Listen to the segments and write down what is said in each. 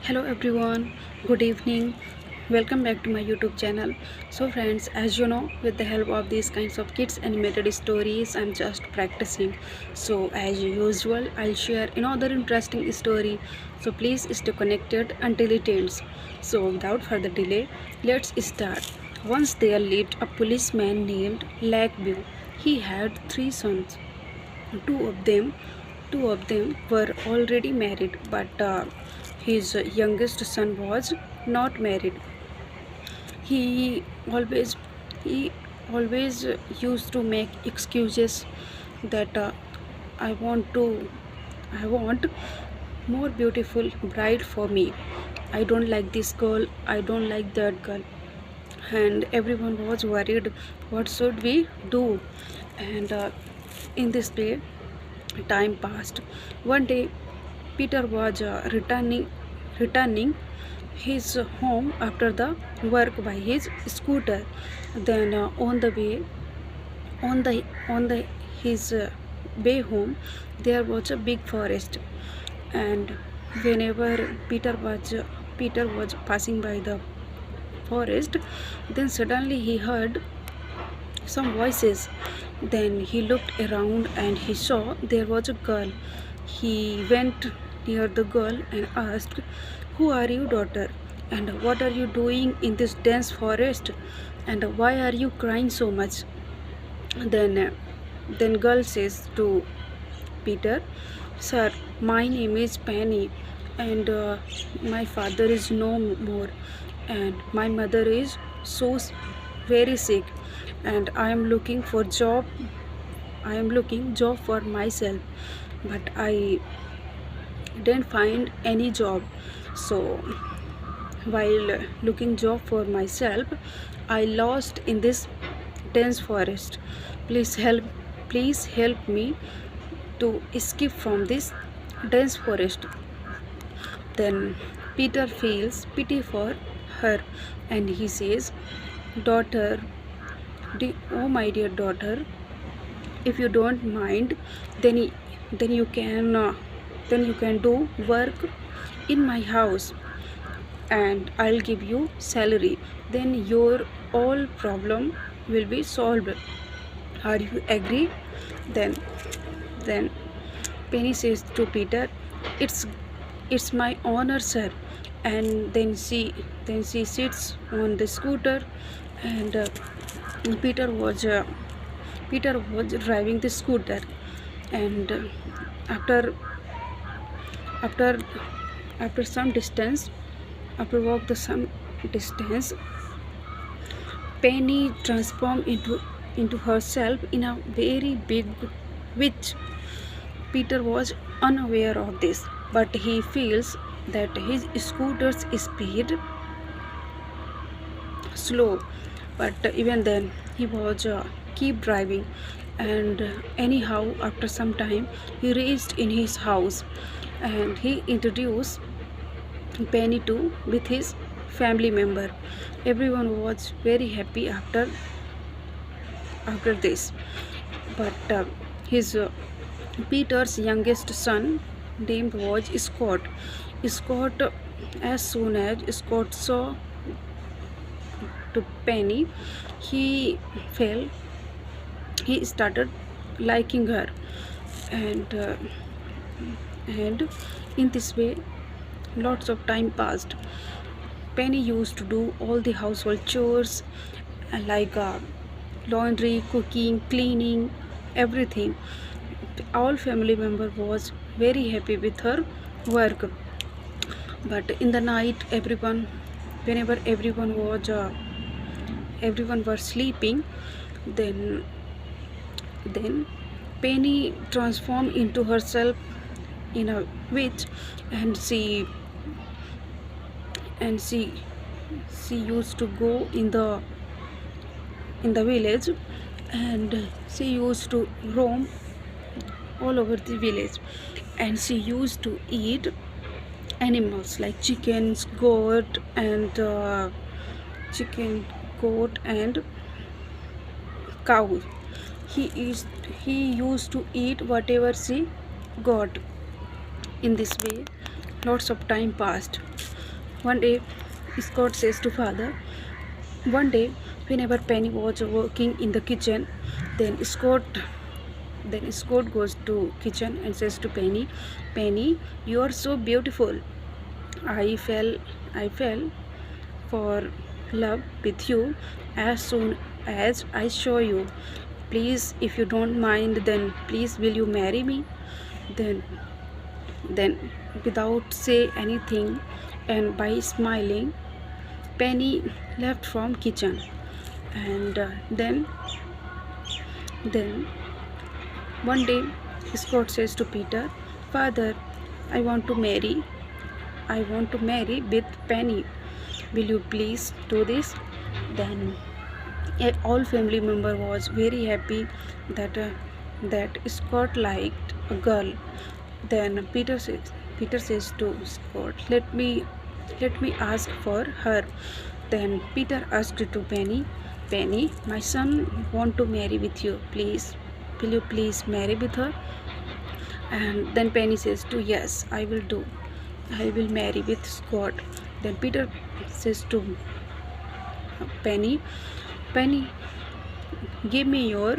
Hello everyone, good evening. Welcome back to my YouTube channel. So friends, as you know, with the help of these kinds of kids animated stories, I'm just practicing. So as usual, I'll share another interesting story. So please stay connected until it ends. So without further delay, let's start. Once there lived a policeman named Lakeview. He had three sons. Two of them, two of them were already married, but his youngest son was not married. He always he always used to make excuses that I want to I want more beautiful bride for me. I don't like this girl. I don't like that girl. And everyone was worried. What should we do? And in this way, time passed. One day, Peter was returning his home after the work by his scooter. Then on the his way home, there was a big forest, and whenever Peter was passing by the forest, then suddenly he heard some voices. Then he looked around and he saw there was a girl. He went near the girl and asked, "Who are you, daughter? And what are you doing in this dense forest? And why are you crying so much?" Then, uh, then girl says to Peter, "Sir, my name is Penny, and my father is no more, and my mother is very sick, and I am looking for job. I am looking job for myself, but I didn't find any job. So while looking job for myself, I lost in this dense forest. Please help me to escape from this dense forest." Then Peter feels pity for her and he says, "Daughter, oh my dear daughter, if you don't mind, then then you can uh, then you can do work in my house, and I'll give you salary. Then your all problem will be solved. Are you agree?" Then then Penny says to Peter, "It's my honor, sir." And then she sits on the scooter, and Peter was uh, Peter was driving the scooter, and after after after some distance, after walk the some distance, Penny transformed into herself in a very big witch. Peter was unaware of this, but he feels that his scooter's speed slow. But even then, he was keep driving, and anyhow, after some time, he reached in his house, and he introduced Penny to with his family member. Everyone was very happy after this, but his Peter's youngest son named was Scott. Scott, as soon as Scott saw to Penny, he fell. He started liking her, and and in this way, lots of time passed. Penny used to do all the household chores, like laundry, cooking, cleaning, everything. All family member was very happy with her work. But in the night, whenever everyone was sleeping, then then Penny transformed into herself in a witch, and she used to go in the village, and she used to roam all over the village, and she used to eat animals like chicken, goat, and cow. He used to eat whatever she got. In this way, lots of time passed. One day, Scott says to father, one day, whenever Penny was working in the kitchen, then Scott goes to kitchen and says to Penny, Penny, you are so beautiful. I fell I fell for love with you as soon as I saw you. Please, if you don't mind, then please will you marry me? Then then without say anything and by smiling, Penny left from kitchen. And then one day Scott says to Peter, Father, I want to marry. I want to marry with Penny. Will you please do this? Then all family member was very happy that Scott liked a girl. Then Peter says to Scott, let me ask for her. Then Peter asked to Penny, Penny, my son want to marry with you. Please, will you please marry with her? And then Penny says to, yes, I will do. I will marry with Scott. Then Peter says to Penny, Penny, give me your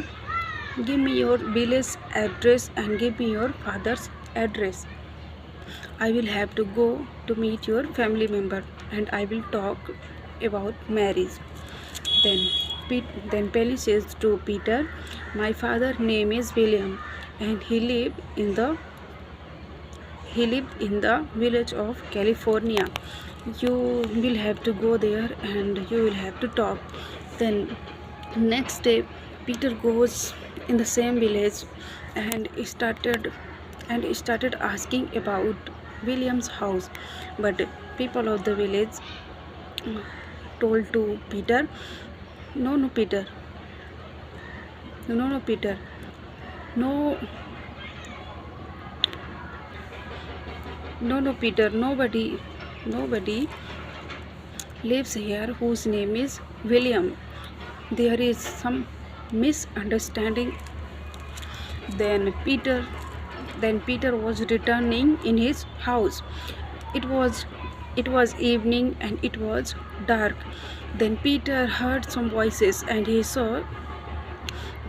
village address and give me your father's address. I will have to go to meet your family member and I will talk about marriage. Then Penny says to Peter, my father's name is William and he lived in the village of California. You will have to go there and you will have to talk. Then next day Peter goes in the same village and started asking about William's house. But people of the village told to Peter, no Peter, no Peter, no Peter, nobody lives here whose name is William. There is some misunderstanding. Then Peter was returning in his house. It was evening and it was dark. Then Peter heard some voices and he saw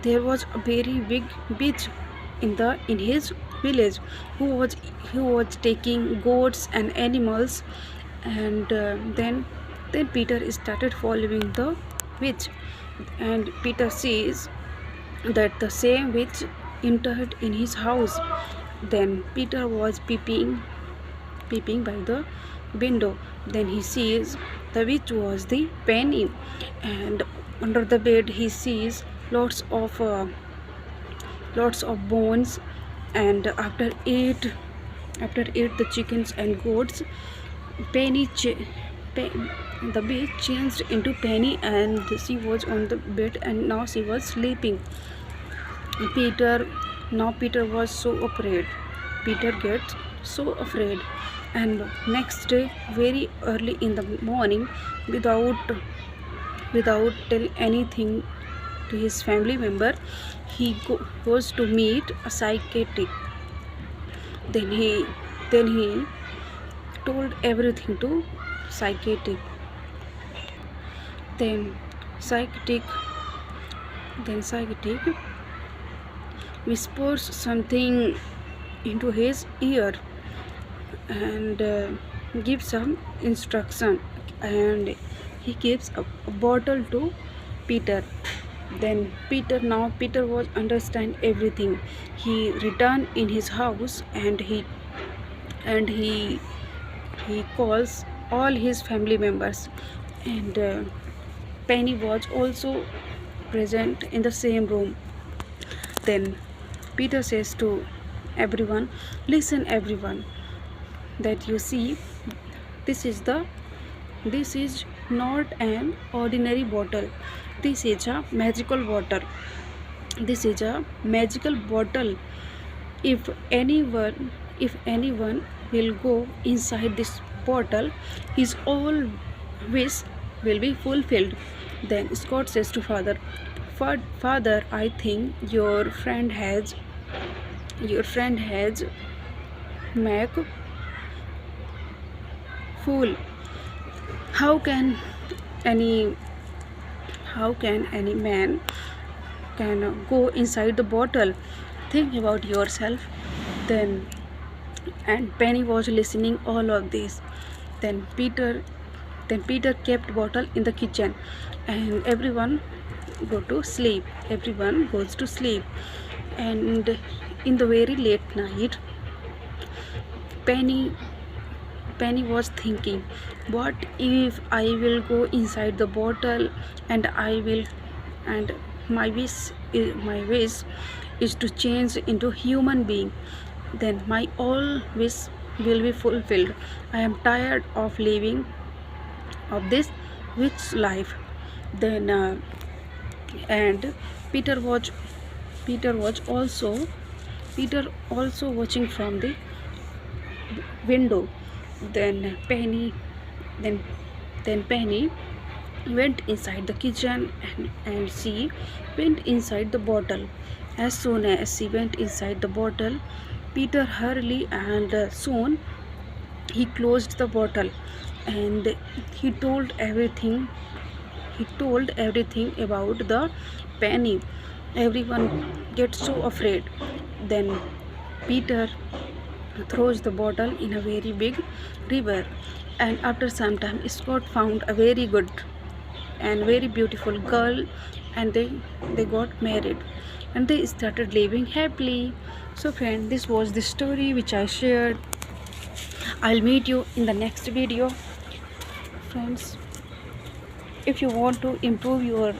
there was a very big witch in his village who was taking goats and animals. And then Peter started following the witch, and Peter sees that the same witch entered in his house. Then Peter was peeping by the window. Then he sees the witch was the Penny, and under the bed he sees lots of bones. And after ate the chickens and goats, the bed changed into Penny and she was on the bed and now she was sleeping. Peter was so afraid. Peter gets so afraid, and next day very early in the morning, without tell anything to his family member, he goes to meet a psychiatrist. Then he told everything to psychiatrist. Then psychiatrist whispers something into his ear and gives some instruction, and he gives a bottle to Peter. Then Peter was understand everything. He returned in his house and he calls all his family members, and Penny was also present in the same room. Then Peter says to everyone, listen everyone, that you see, this is not an ordinary bottle. This is a magical water. This is a magical bottle. If anyone will go inside this bottle, his all wish will be fulfilled. Then Scott says to father, Father, I think your friend has make fool how can any how can any man can go inside the bottle? Think about yourself. Then and Penny was listening all of this. Then Peter kept bottle in the kitchen, and everyone goes to sleep. And in the very late night, penny Penny was thinking, what if I will go inside the bottle, and I will and my wish is to change into human being. Then my all wish will be fulfilled. I am tired of living of this witch life. Then and Peter was Peter was also Peter also watching from the window. Then then Penny went inside the kitchen, and she went inside the bottle. As soon as she went inside the bottle, Peter hurriedly and soon he closed the bottle, and he told everything about the penny. Everyone gets so afraid. Then Peter throws the bottle in a very big river, and after some time Scott found a very good and very beautiful girl, and they got married, and they started living happily. So friend, this was the story which I shared. I'll meet you in the next video. Friends, if you want to improve your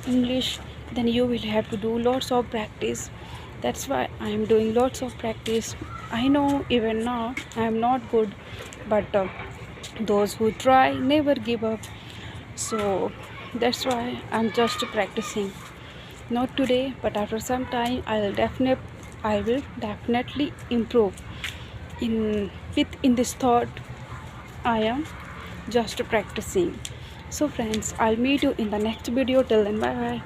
English, then you will have to do lots of practice. That's why I am doing lots of practice. I know even now I am not good, but those who try never give up. So that's why I'm just practicing. Not today, but after some time I will definitely improve. In this thought, I am just practicing. So friends, I'll meet you in the next video. Till then, bye bye.